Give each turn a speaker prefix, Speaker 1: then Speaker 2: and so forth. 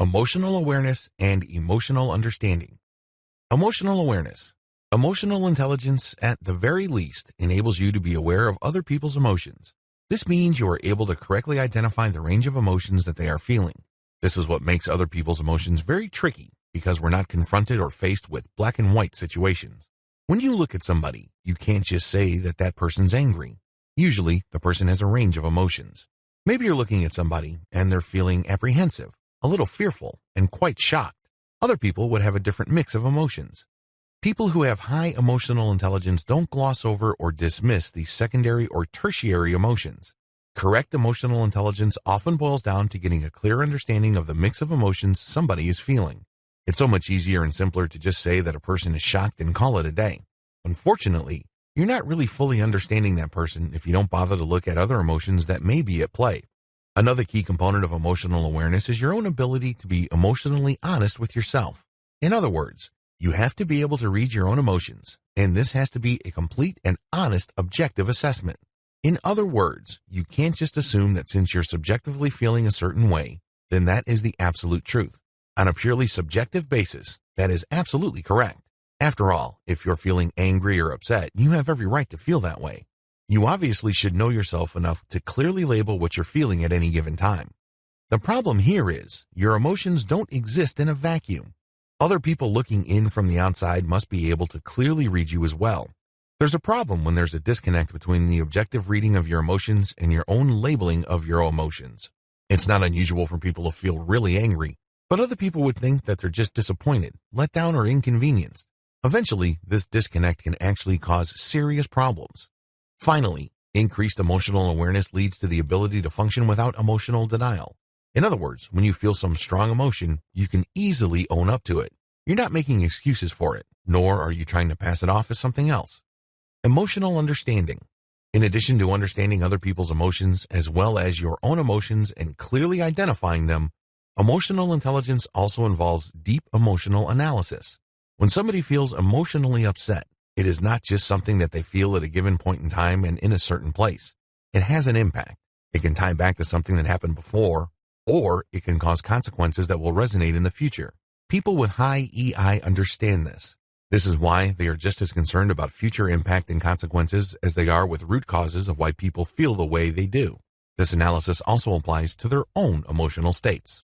Speaker 1: emotional awareness and emotional understanding. Emotional awareness. Emotional intelligence, at the very least, enables you to be aware of other people's emotions. This means you are able to correctly identify the range of emotions that they are feeling. This is what makes other people's emotions very tricky, because we're not confronted or faced with black and white situations. When you look at somebody, you can't just say that that person's angry. Usually, the person has a range of emotions. Maybe you're looking at somebody and they're feeling apprehensive, a little fearful, and quite shocked. Other people would have a different mix of emotions. People who have high emotional intelligence don't gloss over or dismiss these secondary or tertiary emotions. Correct emotional intelligence often boils down to getting a clear understanding of the mix of emotions somebody is feeling. It's so much easier and simpler to just say that a person is shocked and call it a day. Unfortunately, you're not really fully understanding that person if you don't bother to look at other emotions that may be at play. Another key component of emotional awareness is your own ability to be emotionally honest with yourself. In other words, you have to be able to read your own emotions, and this has to be a complete and honest, objective assessment. In other words, you can't just assume that since you're subjectively feeling a certain way, then that is the absolute truth. On a purely subjective basis, that is absolutely correct. After all, if you're feeling angry or upset, you have every right to feel that way. You obviously should know yourself enough to clearly label what you're feeling at any given time. The problem here is, your emotions don't exist in a vacuum. Other people looking in from the outside must be able to clearly read you as well. There's a problem when there's a disconnect between the objective reading of your emotions and your own labeling of your emotions. It's not unusual for people to feel really angry, but other people would think that they're just disappointed, let down, or inconvenienced. Eventually, this disconnect can actually cause serious problems. Finally, increased emotional awareness leads to the ability to function without emotional denial. In other words, when you feel some strong emotion, you can easily own up to it. You're not making excuses for it, nor are you trying to pass it off as something else. Emotional understanding. In addition to understanding other people's emotions as well as your own emotions and clearly identifying them, emotional intelligence also involves deep emotional analysis. When somebody feels emotionally upset, it is not just something that they feel at a given point in time and in a certain place. It has an impact. It can tie back to something that happened before, or it can cause consequences that will resonate in the future. People with high EI understand this. This is why they are just as concerned about future impact and consequences as they are with root causes of why people feel the way they do. This analysis also applies to their own emotional states.